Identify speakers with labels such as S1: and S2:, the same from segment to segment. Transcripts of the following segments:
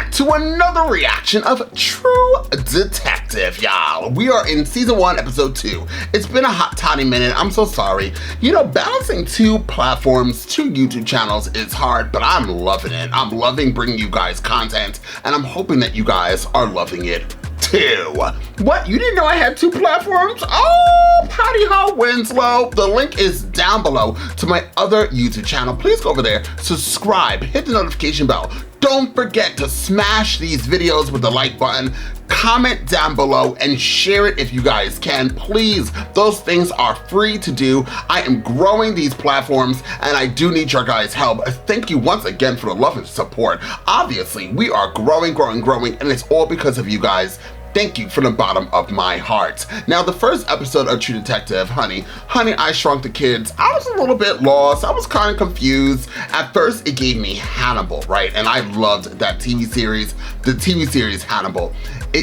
S1: back to another reaction of True Detective, y'all. We are in season 1, episode 2. It's been a hot toddy minute, I'm so sorry. You know, balancing 2 platforms, 2 YouTube channels is hard, but I'm loving it. I'm loving bringing you guys content, and I'm hoping that you guys are loving it too. What, you didn't know I had 2 platforms? Oh, Patty Ho Winslow. The link is down below to my other YouTube channel. Please go over there, subscribe, hit the notification bell. Don't forget to smash these videos with the like button, comment down below, and share it if you guys can. Please, those things are free to do. I am growing these platforms, and I do need your guys' help. Thank you once again for the love and support. Obviously, we are growing, and it's all because of you guys. Thank you from the bottom of my heart. Now, the first episode of True Detective, Honey, I Shrunk the Kids, I was a little bit lost. I was kind of confused. At first, it gave me Hannibal, right? And I loved that TV series, the TV series Hannibal.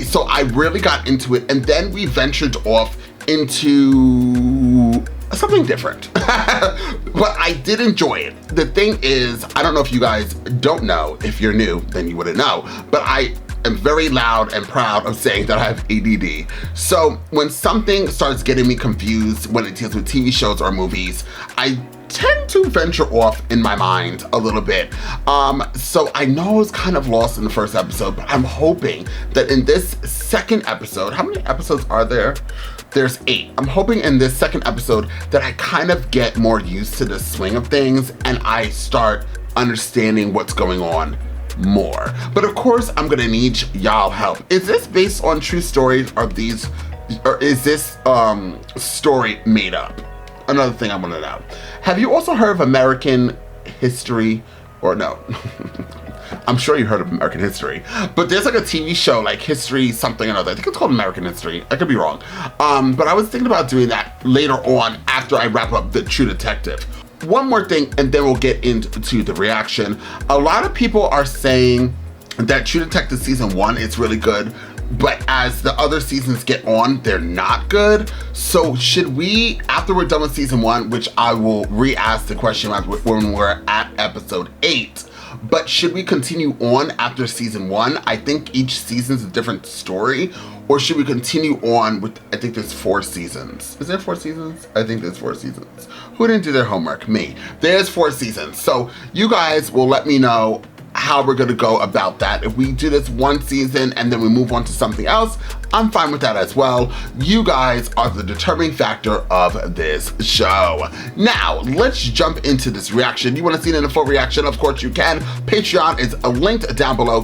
S1: So I really got into it, and then we ventured off into something different. But I did enjoy it. The thing is, I don't know if you guys don't know. If you're new, then you wouldn't know. But I am very loud and proud of saying that I have ADD. So when something starts getting me confused when it deals with TV shows or movies, I tend to venture off in my mind a little bit. So I know I was kind of lost in the first episode, but I'm hoping that in this second episode, how many episodes are there? There's 8. I'm hoping in this second episode that I kind of get more used to the swing of things and I start understanding what's going on more. But of course, I'm gonna need y'all help. Is this based on true stories, or is this story made up? Another thing I wanna know. Have you also heard of American history, or no? I'm sure you heard of American history, but there's like a TV show like History something or other. I think it's called American History. I could be wrong. But I was thinking about doing that later on after I wrap up the True Detective. One more thing, and then we'll get into the reaction. A lot of people are saying that True Detective season 1 is really good, but as the other seasons get on, they're not good. So should we, after we're done with season 1, which I will re-ask the question when we're at episode 8, but should we continue on after season 1? I think each season's a different story. Or should we continue on with, I think there's 4 seasons. Is there 4 seasons? I think there's 4 seasons. Who didn't do their homework? Me. There's 4 seasons. So you guys will let me know how we're gonna go about that. If we do this 1 season and then we move on to something else, I'm fine with that as well. You guys are the determining factor of this show. Now, let's jump into this reaction. You wanna see it in a full reaction? Of course you can. Patreon is linked down below.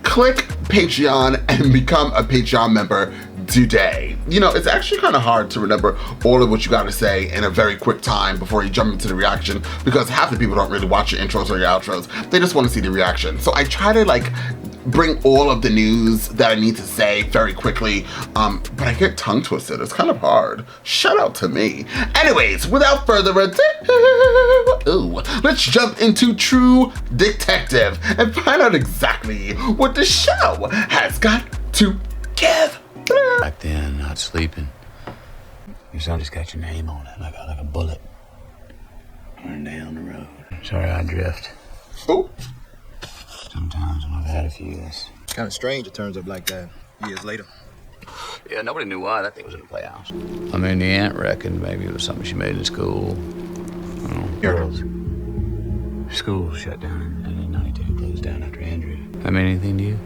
S1: Click Patreon and become a Patreon member today. You know, it's actually kind of hard to remember all of what you gotta say in a very quick time before you jump into the reaction, because half the people don't really watch your intros or your outros. They just wanna see the reaction. So I try to like bring all of the news that I need to say very quickly, but I get tongue twisted. It's kind of hard. Shout out to me. Anyways, without further ado, let's jump into True Detective and find out exactly what the show has got to give.
S2: Back then, not sleeping. Your son just got your name on it, like a bullet. Running down the road. Sorry I drift.
S1: Oh.
S2: Sometimes when I've had a few, it's
S3: kind of strange it turns up like that years later.
S2: Yeah, nobody knew why. That thing was in the playhouse. I mean, the aunt reckoned maybe it was something she made in school. I don't know. Girls. School shut down in 92, closed down after Andrew. I mean anything to you?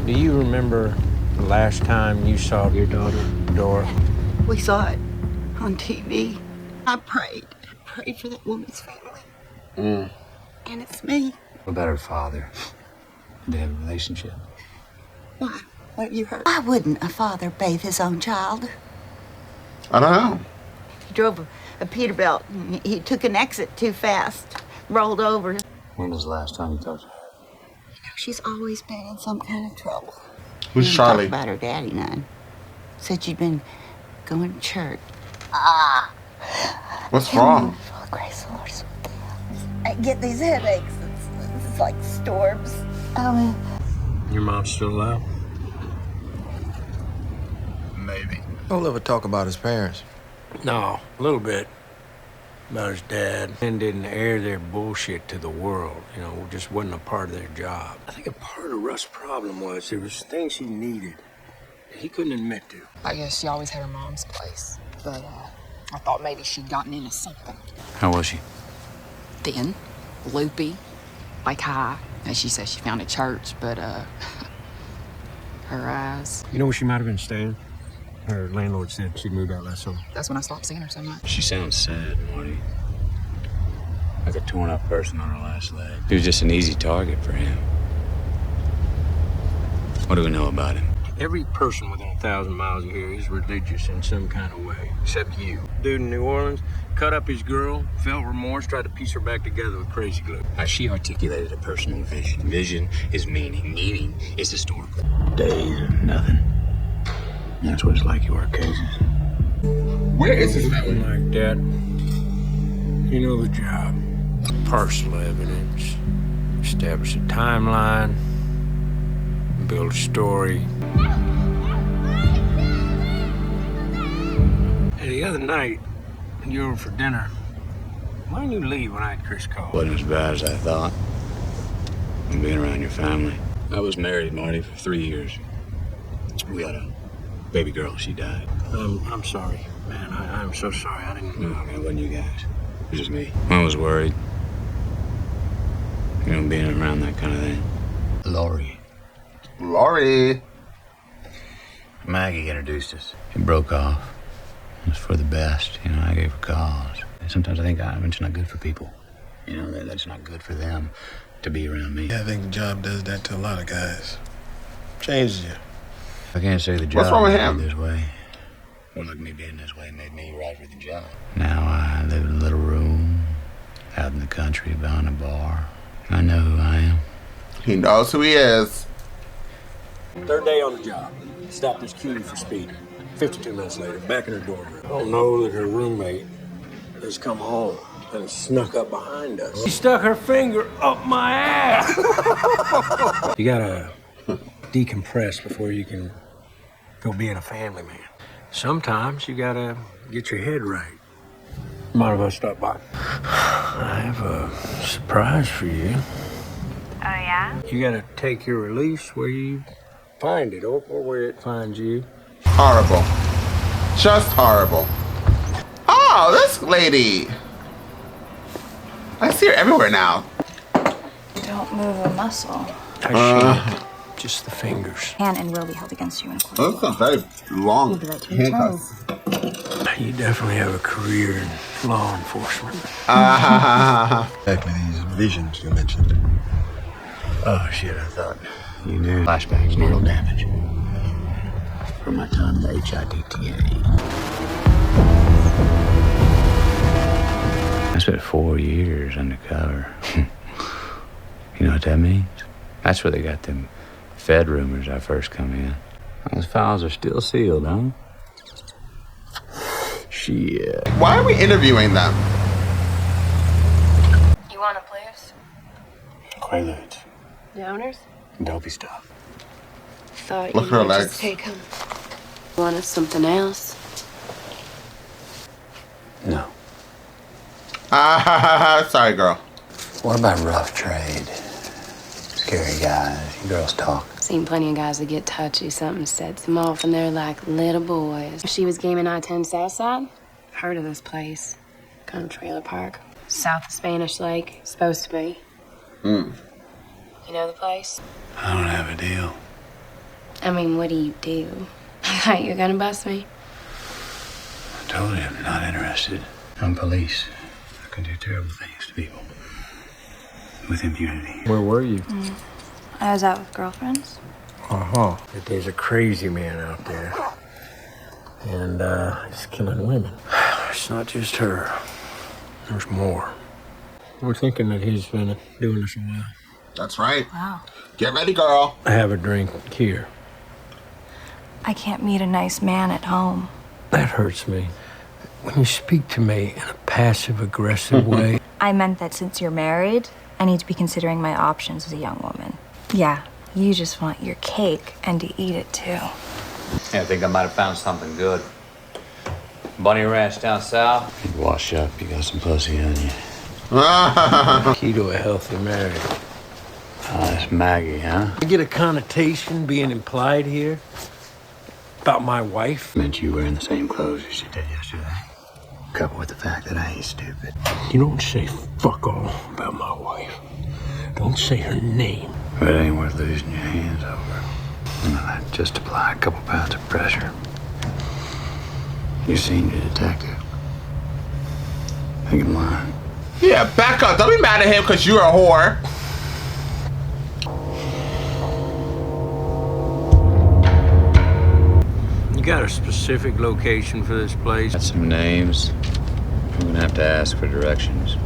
S4: Do you remember the last time you saw your daughter, Dora?
S5: We saw it on TV. I prayed for that woman's family. And it's me.
S2: What about her father? Did they have a relationship?
S5: Why? What have you heard? Why wouldn't a father bathe his own child?
S1: I don't know.
S5: He drove a Peterbilt. And he took an exit too fast, rolled over.
S2: When was the last time you talked to her?
S5: She's always been in some kind of trouble.
S1: Who's
S5: Didn't
S1: Charlie?
S5: Talk about her daddy none. Said she'd been going to church.
S1: What's wrong?
S5: Full of grace, Lord. I get these headaches. It's like storms.
S4: Your mom's still alive?
S3: Maybe. Don't ever talk about his parents.
S4: No, a little bit. about his dad and didn't air their bullshit to the world. You know, just wasn't a part of their job. I think a part of Russ' problem was there was things he needed that he couldn't admit to.
S6: I guess she always had her mom's place, but I thought maybe she'd gotten into something.
S2: How was she?
S6: Thin, loopy, like high. And she said she found a church, but her eyes.
S4: You know where she might have been staying? Her landlord said she'd moved out last summer.
S6: That's when I stopped seeing her so much.
S2: She sounds sad, Marty. Like a torn up person on her last leg. He was just an easy target for him. What do we know about him?
S4: Every person within 1,000 miles of here is religious in some kind of way, except you. Dude in New Orleans cut up his girl, felt remorse, tried to piece her back together with crazy glue.
S2: She articulated a personal vision. Vision is meaning. Meaning is historical. Days of nothing. That's what it's like you work cases.
S1: Where is his family?
S4: Like that. You know the job. Personal evidence. Establish a timeline. Build a story. Hey, the other night, when you were over for dinner, why didn't you leave when I had Chris call?
S2: Wasn't as bad as I thought. Being around your family. I was married, Marty, for 3 years. We had a baby girl. She died.
S4: I'm sorry, man. I'm so sorry. I didn't.
S2: No, it wasn't you guys. It was just me. I was worried. You know, being around that kind of thing. Laurie. Maggie introduced us. It broke off. It was for the best. You know, I gave her cause. And sometimes I think it's not good for people. You know, that's not good for them to be around me.
S7: Yeah, I think the job does that to a lot of guys. Changes you.
S2: I can't say the job
S1: What's wrong with
S2: made
S1: him?
S2: me this way. Well, look, me being this way made me right for the job. Now I live in a little room out in the country behind a bar. I know who I am.
S1: He knows who he is.
S4: Third day on the job. Stopped this cutie for speeding. 52 minutes later, back in her dorm room. I don't know that her roommate has come home and snuck up behind us. She stuck her finger up my ass. You gotta decompress before you can go being a family man. Sometimes you gotta get your head right. Mind if I stop by? I have a surprise for you.
S8: Oh, yeah?
S4: You gotta take your release where you find it, or where it finds you.
S1: Horrible. Just horrible. Oh, this lady. I see her everywhere now.
S8: Don't move a muscle.
S4: Just the fingers.
S8: Can and will be held against you in a court.
S1: Those are very long
S8: You'll be right to return.
S1: handcuffs.
S4: You definitely have a career in law enforcement.
S7: Exactly these visions you mentioned.
S2: Oh, shit, I thought you knew. Flashbacks, neural damage. From my time in the HIDTA. I spent 4 years undercover. You know what that means? That's where they got them Fed rumors I first come in. Those files are still sealed, huh? Shit.
S1: Why are we interviewing them?
S8: You want to play us?
S2: Quaaludes.
S8: Downers?
S2: Dopey stuff.
S8: Thought
S1: Look
S8: you
S1: at her
S8: might
S1: legs.
S8: just take him. Want us something else?
S2: No.
S1: Sorry, girl.
S2: What about rough trade? Scary guys, girls talk.
S8: Seen plenty of guys that get touchy. Something sets them off, and they're like little boys. She was gaming I-10 Southside. Heard of this place? Kind of trailer park. South of Spanish Lake. Supposed to be. You know the place?
S2: I don't have a deal.
S8: I mean, what do you do? I thought you were gonna bust me.
S2: I told you I'm not interested. I'm police. I can do terrible things to people. With impunity.
S4: Where were you?
S8: I was out with girlfriends.
S4: But there's a crazy man out there. And he's killing women. It's not just her. There's more. We're thinking that he's been doing this a while.
S1: That's right.
S8: Wow.
S1: Get ready, girl.
S4: I have a drink here.
S8: I can't meet a nice man at home.
S4: That hurts me. When you speak to me in a passive-aggressive way.
S9: I meant that since you're married, I need to be considering my options as a young woman. Yeah, you just want your cake and to eat it too.
S2: Yeah, I think I might have found something good. Bunny Ranch down south. You wash up, you got some pussy on you.
S4: Key to a healthy marriage.
S2: That's Maggie, huh?
S4: I get a connotation being implied here about my wife.
S2: Meant you wearing the same clothes as you did yesterday. Coupled with the fact that I ain't stupid.
S4: You don't say fuck all about my wife. Don't say her name.
S2: But it ain't worth losing your hands over. You know, just apply a couple pounds of pressure. You seen your detective. Think I'm lying.
S1: Yeah, back up. Don't be mad at him because you're a whore.
S4: You got a specific location for this place?
S2: Got some names. I'm gonna have to ask for directions.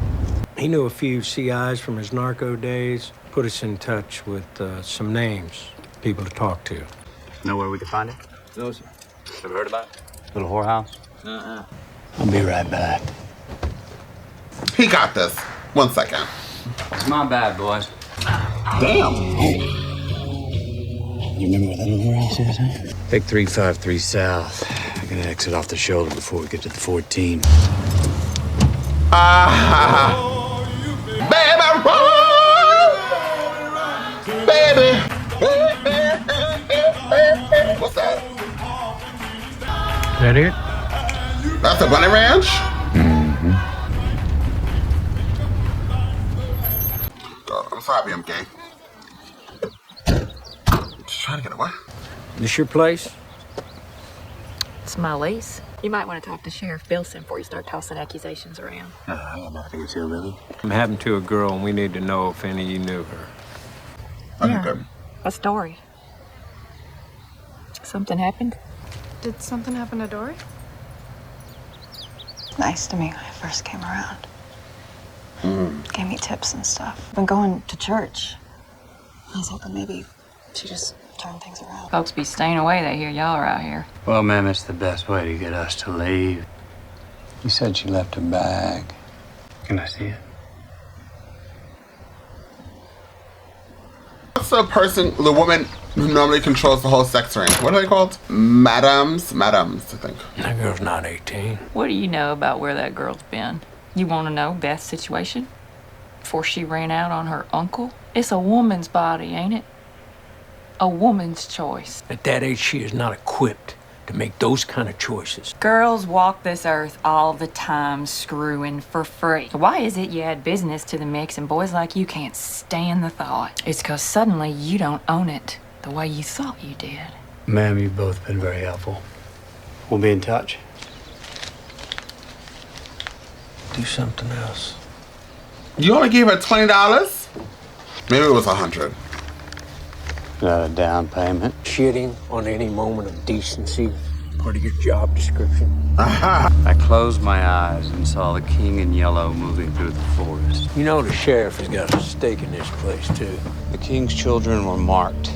S4: He knew a few CIs from his narco days. Put us in touch with some names, people to talk to.
S2: Know where we can find it?
S3: No, sir.
S2: Ever heard about it? Little whorehouse? I'll be right back.
S1: He got this. 1 second.
S2: It's my bad, boys.
S1: Damn.
S2: You remember where that little whorehouse is, huh? Take 353 south. I'm gonna exit off the shoulder before we get to the 14.
S1: Baby, run! Baby. What's that?
S4: Is that it?
S1: That's a Bunny Ranch?
S2: Mm-hmm.
S1: God, I'm sorry I'm gay. Just trying to get away.
S4: This your place?
S10: It's my lease. You might want to talk to Sheriff Bilson before you start tossing accusations around.
S2: Nothing is hillbilly.
S4: I'm happened to a girl, and we need to know if any of you knew her.
S1: Okay, good.
S10: A story. Something happened?
S8: Did something happen to Dory?
S11: Nice to me when I first came around. Gave me tips and stuff. Been going to church. I was hoping maybe she just turned things around.
S10: Folks be staying away. They hear y'all are out here.
S2: Well, ma'am, it's the best way to get us to leave. You said she left a bag. Can I see it?
S1: What's the woman who normally controls the whole sex ring? What are they called? Madams, I think.
S4: That girl's not 18.
S10: What do you know about where that girl's been? You want to know Beth's situation? Before she ran out on her uncle? It's a woman's body, ain't it? A woman's choice.
S4: At that age, she is not equipped to make those kind of choices.
S10: Girls walk this earth all the time screwing for free. Why is it you add business to the mix and boys like you can't stand the thought? It's 'cause suddenly you don't own it the way you thought you did.
S2: Ma'am, you've both been very helpful. We'll be in touch.
S4: Do something else.
S1: You only gave her $20? Maybe it was 100.
S2: Got a down payment.
S4: Shitting on any moment of decency, part of your job description.
S2: I closed my eyes and saw the king in yellow moving through the forest.
S4: You know the sheriff has got a stake in this place, too.
S2: The king's children were marked.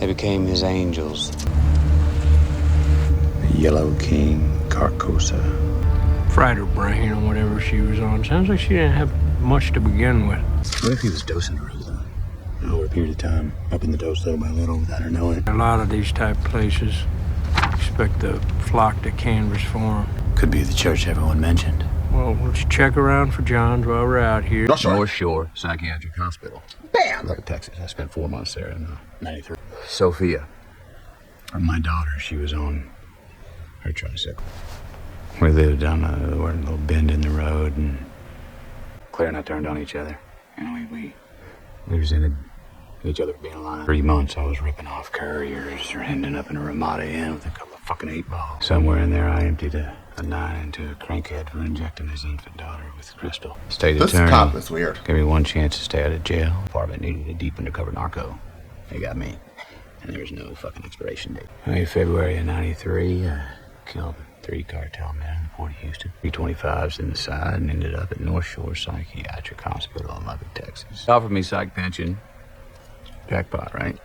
S2: They became his angels. The Yellow King, Carcosa.
S4: Fried her brain or whatever she was on. Sounds like she didn't have much to begin with.
S2: What if he was dosing her over a period of time, upping the dose little by little without her knowing?
S4: A lot of these type places expect the flock to canvas for them.
S2: Could be the church everyone mentioned.
S4: Well, let's check around for Johns while we're out here.
S2: North Shore Psychiatric Hospital.
S1: Bam!
S2: Look, Texas. I spent 4 months there in '93. Sophia. My daughter, she was on her tricycle. We lived down a little bend in the road, and Claire and I turned on each other. You know, we resented each other for being alive. 3 months I was ripping off couriers or ending up in a Ramada Inn with a couple of fucking 8-balls. Somewhere in there I emptied a 9 into a crankhead for injecting his infant daughter with crystal. State
S1: This
S2: attorney
S1: cop is weird.
S2: gave me 1 chance to stay out of jail. Department needed a deep undercover narco. They got me. And there was no fucking expiration date. February of '93, I killed 3 cartel men in Port Houston. 325s in the side and ended up at North Shore Psychiatric Hospital in Lubbock, Texas. Offered me psych pension. Jackpot, right?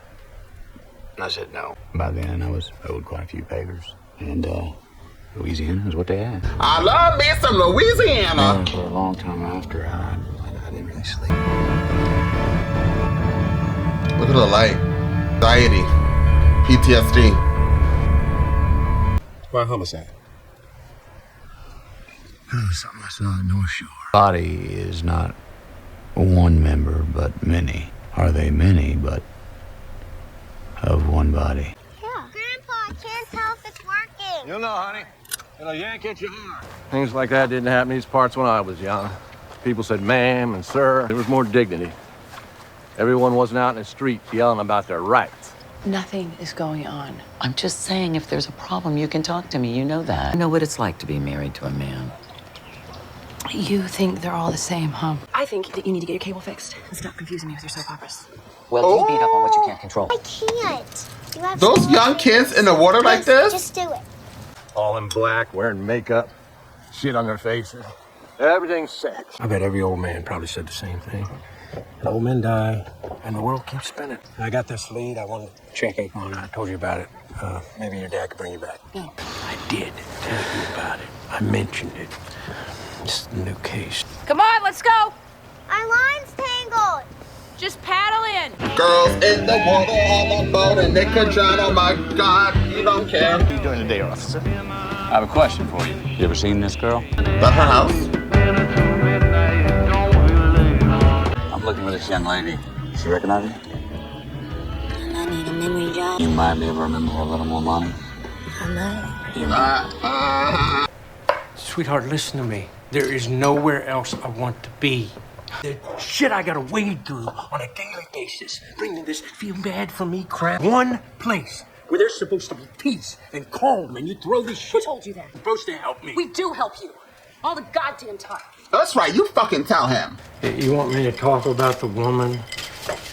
S2: And I said no. By then, I was owed quite a few papers. And, Louisiana is what they had.
S1: I love me some Louisiana.
S2: And for a long time after, I didn't really sleep.
S1: Look at the light. Anxiety. PTSD.
S3: Why homicide?
S2: Something I saw at North Shore. Body is not one member, but many. Are they many, but of one body?
S12: Yeah. Grandpa, I can't tell if it's working.
S4: You'll know, honey. It'll yank at your heart. Things like that didn't happen in these parts when I was young. People said ma'am and sir. There was more dignity. Everyone wasn't out in the street yelling about their rights.
S13: Nothing is going on. I'm just saying if there's a problem, you can talk to me. You know that. I know what it's like to be married to a man.
S8: You think they're all the same, huh?
S14: I think that you need to get your cable fixed and stop confusing me with your soap operas.
S13: Well, you beat up on what you can't control.
S12: I can't. You have
S1: Those young kids in the water like this?
S12: Just do it.
S4: All in black, wearing makeup, shit on their faces. Everything's sex. I bet every old man probably said the same thing. Old men die, and the world keeps spinning. I got this lead. I want to check up on it. I told you about it. Maybe your dad could bring you back.
S8: No.
S4: I did tell you about it. I mentioned it. It's a new case.
S10: Come on, let's go.
S12: Our line's tangled.
S10: Just paddle in.
S1: Girls in the water on a boat and they could drown. Oh my God, you don't care.
S2: What are you doing today, officer? I have a question for you. You ever seen this girl?
S1: That her house?
S2: I'm looking for this young lady. She recognize you?
S12: I need a memory job.
S2: You might be able to remember her a little more money.
S12: I might.
S4: Sweetheart, listen to me. There is nowhere else I want to be. The shit I gotta wade through on a daily basis, bringing this feel bad for me crap. One place where there's supposed to be peace and calm, and you throw this shit.
S14: Who told you that?
S4: You're supposed to help me.
S14: We do help you. All the goddamn time.
S1: That's right, you fucking tell him.
S4: You want me to talk about the woman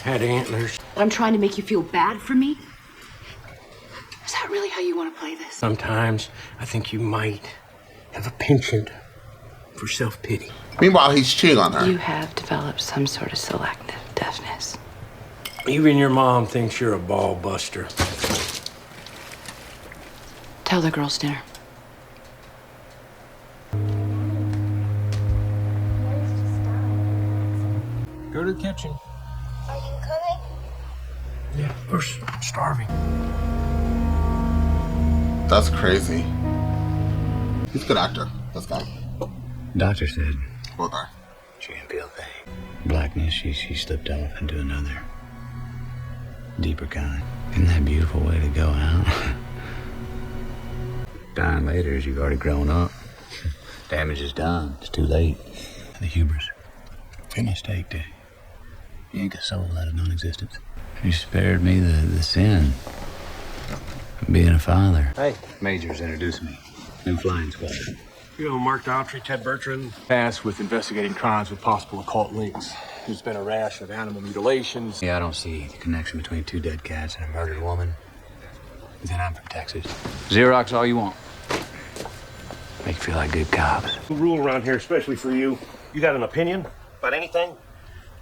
S4: had antlers?
S14: I'm trying to make you feel bad for me? Is that really how you want to play this?
S4: Sometimes I think you might have a penchant for self-pity.
S1: Meanwhile, he's cheating on her.
S8: You have developed some sort of selective deafness.
S4: Even your mom thinks you're a ball buster.
S8: Tell the girls dinner.
S4: Go to the kitchen.
S12: Are you coming?
S4: Yeah, of course. I'm starving.
S1: That's crazy. He's a good actor, this guy.
S2: Doctor said.
S1: Both are.
S2: She didn't feel a thing. Blackness, she slipped off into another deeper kind. Isn't that a beautiful way to go out? Dying later is you've already grown up. Damage is done. It's too late. The hubris. A mistake to yank a soul out of non-existence. You spared me the sin of being a father.
S4: Hey.
S2: Majors introduced me. New flying squad.
S4: You know, Mark Daughtry, Ted Bertrand, tasked with investigating crimes with possible occult links. There's been a rash of animal mutilations.
S2: Yeah, I don't see the connection between two dead cats and a murdered woman. But then I'm from Texas. Xerox all you want. Make you feel like good cops.
S4: The rule around here, especially for you, you got an opinion about anything,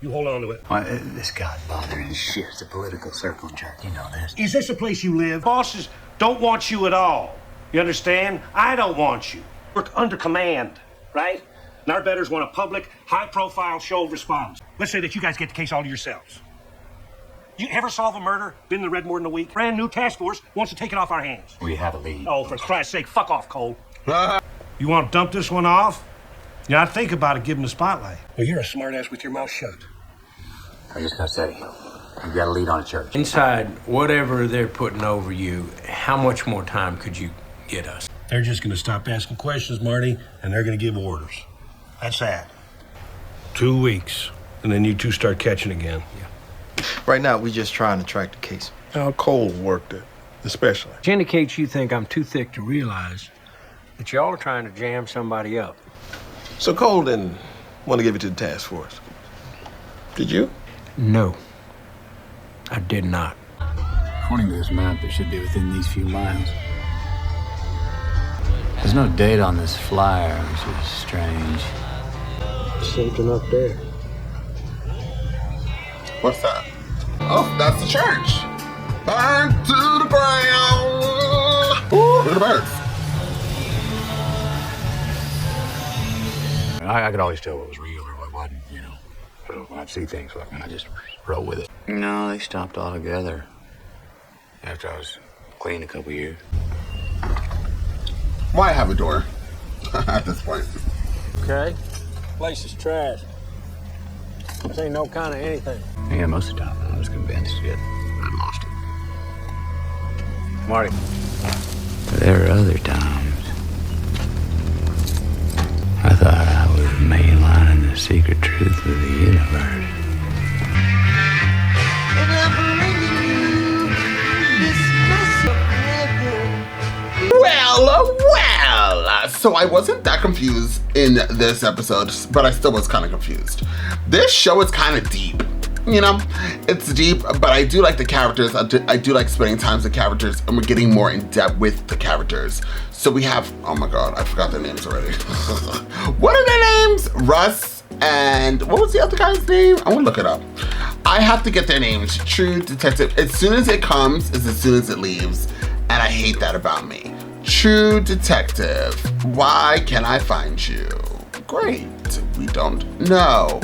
S4: you hold on to it.
S2: Why, this God bothering shit. It's a political circle jerk. You know this.
S4: Is this a place you live? Bosses don't want you at all. You understand? I don't want you. We're under command, right? And our betters want a public, high-profile show of response. Let's say that you guys get the case all to yourselves. You ever solve a murder? Been in the red more than a week? Brand new task force wants to take it off our hands.
S2: We have a lead.
S4: Oh, for Christ's sake, fuck off, Cole. You want to dump this one off? You know, think about it, give him the spotlight. Well, you're a smartass with your mouth shut.
S2: I just gotta say, you've got a lead on a church.
S4: Inside whatever they're putting over you, how much more time could you get us? They're just gonna stop asking questions, Marty, and they're gonna give orders. That's that. 2 weeks, and then you two start catching again. Yeah.
S3: Right now, we just trying to track the case.
S7: How Cole worked it, especially.
S4: Which indicates you think I'm too thick to realize that y'all are trying to jam somebody up.
S7: So Cole didn't want to give it to the task force. Did you?
S4: No, I did not.
S2: According to this map, it should be within these few miles. There's no date on this flyer, which is strange.
S4: Something up there.
S1: What's that? Oh, that's the church. Burn to the ground. Ooh, look at the birds.
S2: I could always tell what was real or what wasn't, you know. So when I'd see things, I just roll with it. No, they stopped altogether. After I was clean a couple years.
S1: Why have a door at this point?
S4: Okay? Place is trash. This ain't no kind of anything.
S2: Yeah, most of the time I was convinced that I'd lost it. Marty. But there were other times I thought I was mainlining the secret truth of the universe.
S1: Well, so I wasn't that confused in this episode, but I still was kind of confused. This show is kind of deep, you know? It's deep, but I do like the characters. I do like spending time with the characters, and we're getting more in depth with the characters. So we have, oh my God, I forgot their names already. What are their names? Russ and what was the other guy's name? I want to look it up. I have to get their names. True Detective. As soon as it comes is as soon as it leaves, and I hate that about me. True Detective, why can I find you? Great, we don't know.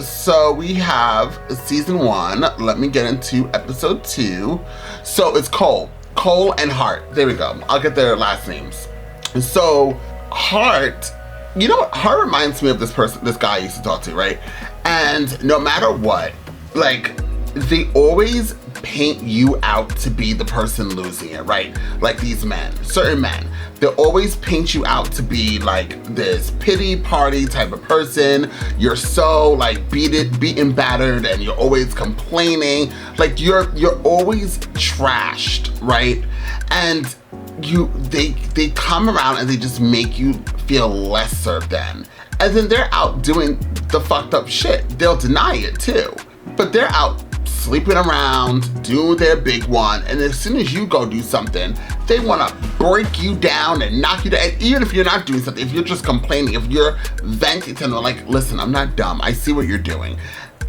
S1: So we have season 1. Let me get into episode 2. So it's Cohle and Hart. There we go. I'll get their last names. So Hart, you know what? Hart reminds me of this guy I used to talk to, right? And no matter what, like, they always paint you out to be the person losing it, right? Like these men, certain men, they always paint you out to be like this pity party type of person. You're so like beaten, battered, and you're always complaining. Like you're always trashed, right? And they come around and they just make you feel lesser than. And then they're out doing the fucked up shit. They'll deny it too, but they're out sleeping around, doing their big one, and as soon as you go do something, they want to break you down and knock you down. And even if you're not doing something, if you're just complaining, if you're venting to them, like, listen, I'm not dumb, I see what you're doing.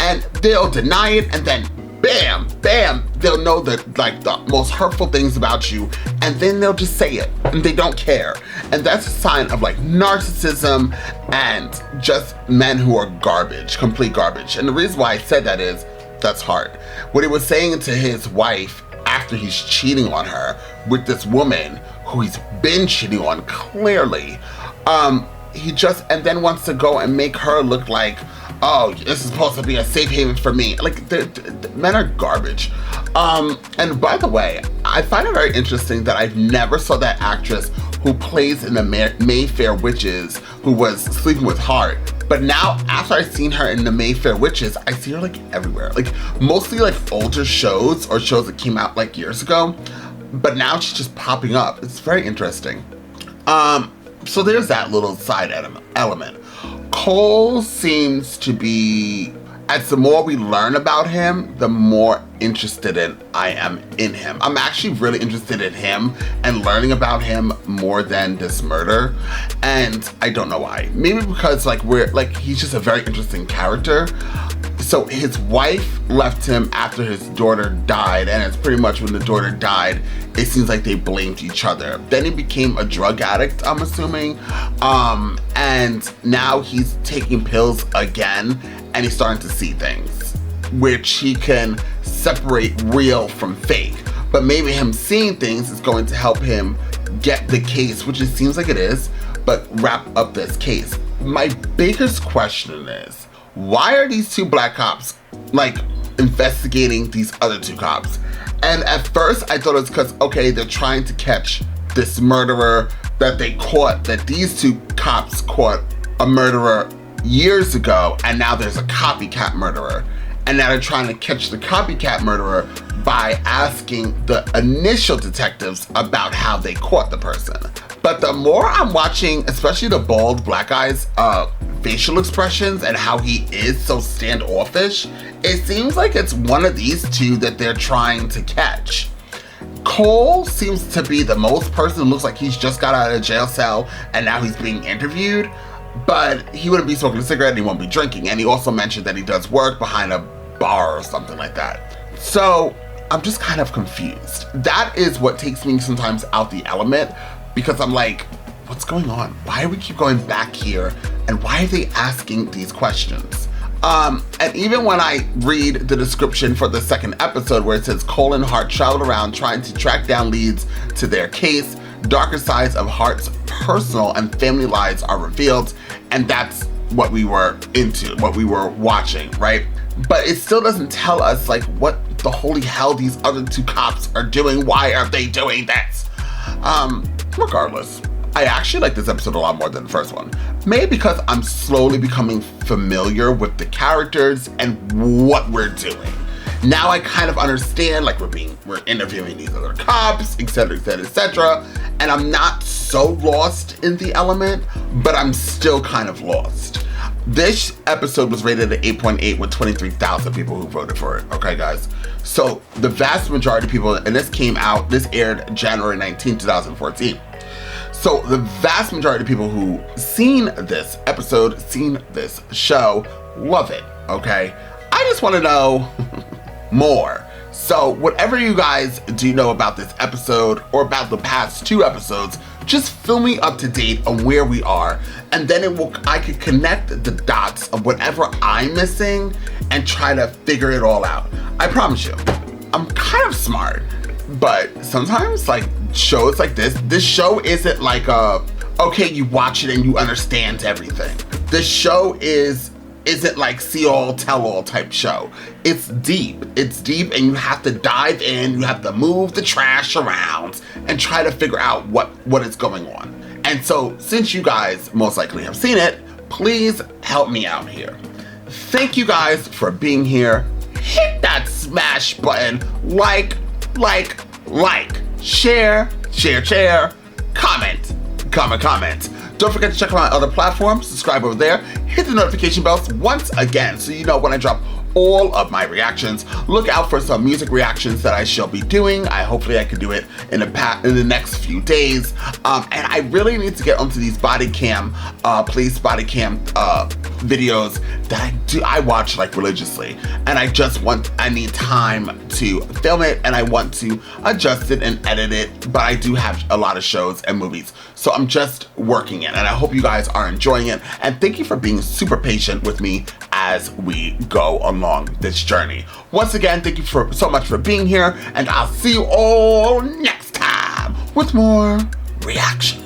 S1: And they'll deny it, and then bam, bam, they'll know that like the most hurtful things about you, and then they'll just say it, and they don't care. And that's a sign of like narcissism and just men who are garbage, complete garbage. And the reason why I said that is, that's Hart. What he was saying to his wife after he's cheating on her with this woman who he's been cheating on clearly, he just, and then wants to go and make her look like, oh, this is supposed to be a safe haven for me. Like, the men are garbage. And by the way, I find it very interesting that I've never saw that actress who plays in the Mayfair Witches who was sleeping with Hart. But now, after I've seen her in the Mayfair Witches, I see her like everywhere. Like mostly like older shows or shows that came out like years ago. But now she's just popping up. It's very interesting. So there's that little side element. Cohle seems to be, as the more we learn about him, the more interested I am in him. I'm actually really interested in him and learning about him more than this murder. And I don't know why. Maybe because he's just a very interesting character. So his wife left him after his daughter died, and it's pretty much when the daughter died, it seems like they blamed each other. Then he became a drug addict, I'm assuming. And now he's taking pills again, and he's starting to see things, which he can separate real from fake. But maybe him seeing things is going to help him get the case, which it seems like it is, but wrap up this case. My biggest question is, why are these two black cops like investigating these other two cops? And at first I thought it was because, okay, they're trying to catch this murderer that they caught, that these two cops caught a murderer years ago, and now there's a copycat murderer. And now they're trying to catch the copycat murderer by asking the initial detectives about how they caught the person. But the more I'm watching, especially the bald black guy's facial expressions and how he is so standoffish, it seems like it's one of these two that they're trying to catch. Cohle seems to be the most person who looks like he's just got out of a jail cell and now he's being interviewed, but he wouldn't be smoking a cigarette and he won't be drinking. And he also mentioned that he does work behind a bar or something like that. So I'm just kind of confused. That is what takes me sometimes out the element, because I'm like, what's going on? Why do we keep going back here? And why are they asking these questions? And even when I read the description for the second episode where it says Cohle and Hart traveled around trying to track down leads to their case, darker sides of Hart's personal and family lives are revealed, and that's what we were into, what we were watching, right? But it still doesn't tell us like what the holy hell these other two cops are doing. Why are they doing this? Regardless, I actually like this episode a lot more than the first one. Maybe because I'm slowly becoming familiar with the characters and what we're doing. Now I kind of understand, like we're interviewing these other cops, etc., etc., etc. And I'm not so lost in the element, but I'm still kind of lost. This episode was rated at 8.8 with 23,000 people who voted for it, okay guys? So the vast majority of people, and this aired January 19, 2014. So the vast majority of people who seen this episode, seen this show, love it, okay? I just wanna know more. So whatever you guys do know about this episode or about the past 2 episodes, just fill me up to date on where we are, and then I could connect the dots of whatever I'm missing and try to figure it all out. I promise you, I'm kind of smart, but sometimes like shows like this show isn't like okay, you watch it and you understand everything. This show isn't like see all tell all type show. It's deep and you have to dive in, you have to move the trash around and try to figure out what is going on. And so since you guys most likely have seen it, please help me out here. Thank you guys for being here. Hit that smash button, like, share, comment. Don't forget to check out my other platforms, subscribe over there, hit the notification bells once again so you know when I drop all of my reactions. Look out for some music reactions that I shall be doing. Hopefully I can do it in the next few days. And I really need to get onto these body cam videos that I watch like religiously. And I need time to film it, and I want to adjust it and edit it, but I do have a lot of shows and movies. So I'm just working it, and I hope you guys are enjoying it. And thank you for being super patient with me as we go along this journey. Once again, thank you so much for being here, and I'll see you all next time with more reaction.